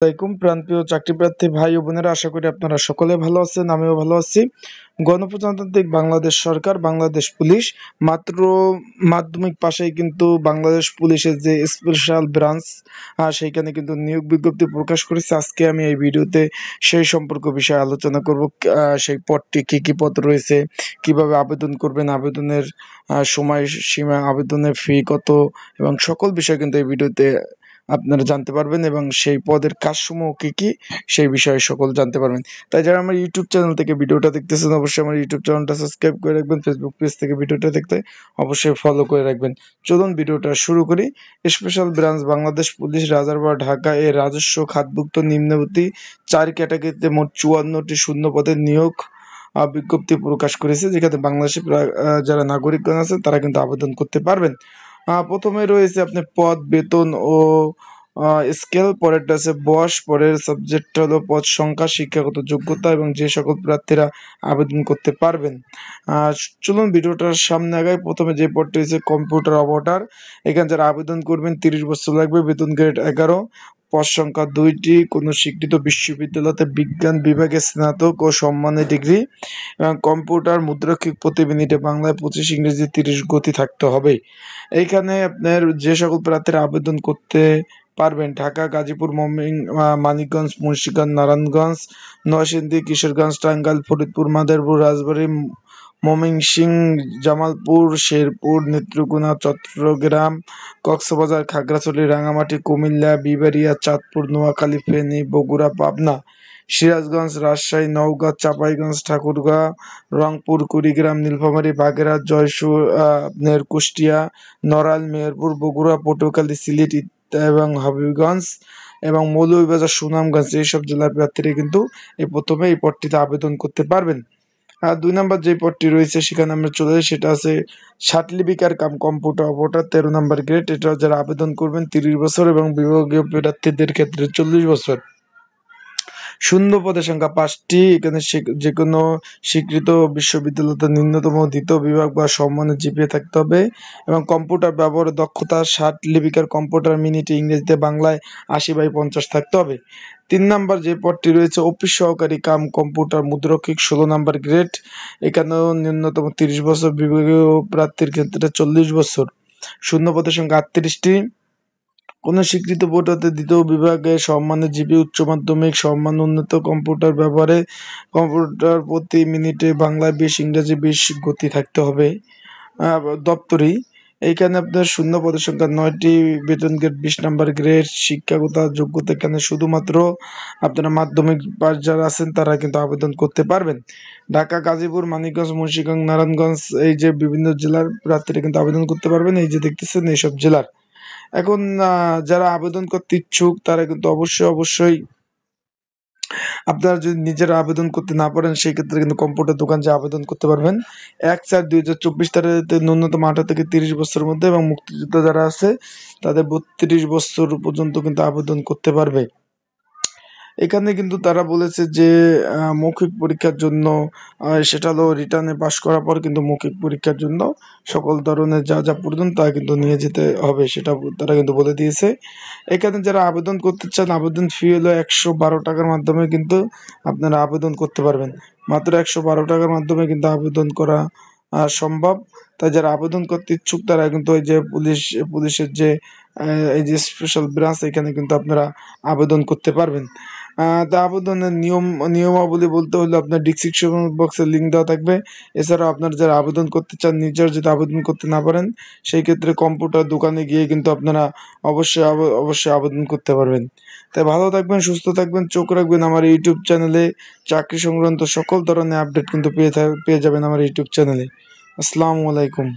আসসালামাইকুম প্রাণপ্রিয় চাকরিপ্রার্থী ভাই ও বোনেরা, আশা করি আপনারা সকলে ভালো আছেন। আমিও ভালো আছি। গণপ্রজাতন্ত্রিক বাংলাদেশ সরকার, বাংলাদেশ পুলিশ মাত্র মাধ্যমিক পাশেই কিন্তু বাংলাদেশ পুলিশের যে স্পেশাল ব্রাঞ্চ সেইখানে কিন্তু নিয়োগ বিজ্ঞপ্তি প্রকাশ করেছে। আজকে আমি এই ভিডিওতে সেই সম্পর্ক বিষয়ে আলোচনা করব। সেই পদটি কি কি পদ রয়েছে, কিভাবে আবেদন করবেন, আবেদনের সময় সীমা, আবেদনের ফি কত এবং সকল বিষয় কিন্তু এই ভিডিওতে আপনারা জানতে পারবেন এবং সেই পদের কাজসমূহ কি কি সেই বিষয়ে সকল জানতে পারবেন। তাই যারা আমার ইউটিউব চ্যানেল থেকে ভিডিওটা দেখতেছেন অবশ্যই আমার ইউটিউব চ্যানেলটা সাবস্ক্রাইব করে রাখবেন। ফেসবুক পেজ থেকে ভিডিওটা দেখতে অবশ্যই ফলো করে রাখবেন। চলুন ভিডিওটা শুরু করি। Special branch Bangladesh police Rajarbagh Dhaka এর রাজস্ব খাতভুক্ত নিম্নবর্তী 4 ক্যাটাগরিতে মোট 54টি শূন্য পদের নিয়োগ বিজ্ঞপ্তি প্রকাশ করেছে, যেখানে বাংলাদেশের যারা নাগরিকগণ আছেন তারা কিন্তু আবেদন করতে পারবেন। প্রথমে রয়েছে আপনার পদ, বেতন ও স্কেল, পরেরটা আছে বয়স, পরের সাবজেক্ট হলো পদ সংখ্যা, শিক্ষাগত যোগ্যতা এবং যে সকল প্রার্থীরা আবেদন করতে পারবেন। চলুন ভিডিওটার সামনে আগাই। প্রথমে যে পদটি রয়েছে কম্পিউটার অপারেটর, এখানে যারা আবেদন করবেন 30 বছর লাগবে, বেতন গ্রেড 11, পদ সংখ্যা 2টি, কোনো স্বীকৃত বিশ্ববিদ্যালয়তে বিজ্ঞান বিভাগে স্নাতক ও সম্মানের ডিগ্রি এবং কম্পিউটার মুদ্রাক্ষিক প্রতি মিনিটে বাংলায় 25, ইংরেজি 30 গতি থাকতে হবে। এইখানে আপনার যে সকল প্রার্থীরা আবেদন করতে পারবেন: ঢাকা, গাজীপুর, মানিকগঞ্জ, মুন্সিগঞ্জ, নারায়ণগঞ্জ, নরসিংদী, কিশোরগঞ্জ, টাঙ্গাইল, ফরিদপুর, মাদারীপুর, রাজবাড়ী, ময়মনসিংহ, জামালপুর, শেরপুর, নেত্রকোনা, চট্টগ্রাম, কক্সবাজার, খাগড়াছড়ি, রাঙামাটি, কুমিল্লা, বিবাড়িয়া, চাঁদপুর, নোয়াখালী, ফেনী, বগুড়া, পাবনা, সিরাজগঞ্জ, রাজশাহী, নওগাঁ, চাঁপাইনবাবগঞ্জ, ঠাকুরগাঁও, রংপুর, কুড়িগ্রাম, নীলফামারী, বাগেরহাট, জয়পুর, কুষ্টিয়া, নড়াইল, মেহেরপুর, বগুড়া, পটুয়াখালী, সিলেট এবং হবিগঞ্জ এবং মৌলভীবাজার, সুনামগঞ্জ, এইসব জেলার প্রার্থীরা কিন্তু প্রথমে এই পদটিতে আবেদন করতে পারবেন। 2 নম্বর যে পদটি রয়েছে সেখানে আমরা চলে যাই, সেটা আছে সার্টিফিকার কাম কম্পিউটার অপারেটর, 13 নম্বর গ্রেড। এটা যারা আবেদন করবেন 30 বছর এবং বিভাগীয় প্রার্থীদের ক্ষেত্রে 40 বছর। শূন্য পদের সংখ্যা 5টি। এখানে যে কোনো স্বীকৃত বিশ্ববিদ্যালয়তে ন্যূনতম দ্বিতীয় বিভাগ বা সম্মানের জিপিএ থাকতে হবে এবং কম্পিউটার ব্যবহারের দক্ষতা 60 লিপিকার কম্পিউটার মিনিটে ইংরেজিতে বাংলায় 80/50 থাকতে হবে। 3 নম্বর যে পদটি রয়েছে অফিস সহকারী কাম কম্পিউটার মুদ্রাক্ষিক, 16 নম্বর গ্রেড। এখানেও ন্যূনতম 30 বছর, বিভাগীয় প্রার্থীর ক্ষেত্রে 40 বছর। শূন্য পদের সংখ্যা 38টি। কোনো স্বীকৃত বোর্ড হতে দ্বিতীয় বিভাগে সম্মানের জিপি, উচ্চ মাধ্যমিক সম্মান, উন্নত কম্পিউটার ব্যবহারে কম্পিউটার প্রতি মিনিটে বাংলায় 20, ইংরেজি 20 গতি থাকতে হবে। দপ্তরি, এইখানে আপনার শূন্য পদের সংখ্যা 9টি, বেতন গ্রেড 20 নম্বর গ্রেড। শিক্ষাগত যোগ্যতা এখানে শুধুমাত্র আপনারা মাধ্যমিক পাস যারা আছেন তারা কিন্তু আবেদন করতে পারবেন। ঢাকা, গাজীপুর, মানিকগঞ্জ, মুন্সিগঞ্জ, নারায়ণগঞ্জ, এই যে বিভিন্ন জেলার প্রার্থীরা কিন্তু আবেদন করতে পারবেন, এই যে দেখতেছেন এইসব জেলার। এখন যারা আবেদন করতে ইচ্ছুক তারা কিন্তু অবশ্যই আপনারা যদি নিজেরা আবেদন করতে না পারেন সেই ক্ষেত্রে কিন্তু কম্পিউটার দোকান যে আবেদন করতে পারবেন। 1/4/2024 তারিখে ন্যূনতম 18 থেকে 30 বছরের মধ্যে এবং মুক্তিযোদ্ধা যারা আছে তাদের 32 বছর পর্যন্ত কিন্তু আবেদন করতে পারবে। এখানে কিন্তু তারা বলেছে যে মৌখিক পরীক্ষার জন্য সেটা হলো রিটার্নে পাস করার পর কিন্তু মৌখিক পরীক্ষার জন্য সকল ধরনের যা যা প্রয়োজন তা কিন্তু নিয়ে যেতে হবে, সেটা তারা কিন্তু বলে দিয়েছে। এখানে যারা আবেদন করতে চান আবেদন ফি হলো 112 টাকার মাধ্যমে কিন্তু আপনারা আবেদন করতে পারবেন। মাত্র 112 টাকার মাধ্যমে কিন্তু আবেদন করা সম্ভব। তাই যারা আবেদন করতে ইচ্ছুক তারা কিন্তু ওই যে পুলিশের যে এই যে স্পেশাল ব্রাঞ্চ এখানে কিন্তু আপনারা আবেদন করতে পারবেন। তা আবেদনের নিয়মাবলী বলতে হলে আপনার ডিসক্রিপশন বক্সে লিঙ্ক দেওয়া থাকবে। এছাড়াও আপনারা যারা আবেদন করতে চান নিজেরা যদি আবেদন করতে না পারেন সেই ক্ষেত্রে কম্পিউটার দোকানে গিয়ে কিন্তু আপনারা অবশ্যই আবেদন করতে পারবেন। তাই ভালো থাকবেন, সুস্থ থাকবেন, চোখ রাখবেন আমার ইউটিউব চ্যানেলে। চাকরি সংক্রান্ত সকল ধরনের আপডেট কিন্তু পেয়ে যাবেন আমার ইউটিউব চ্যানেলে। আসসালামু আলাইকুম।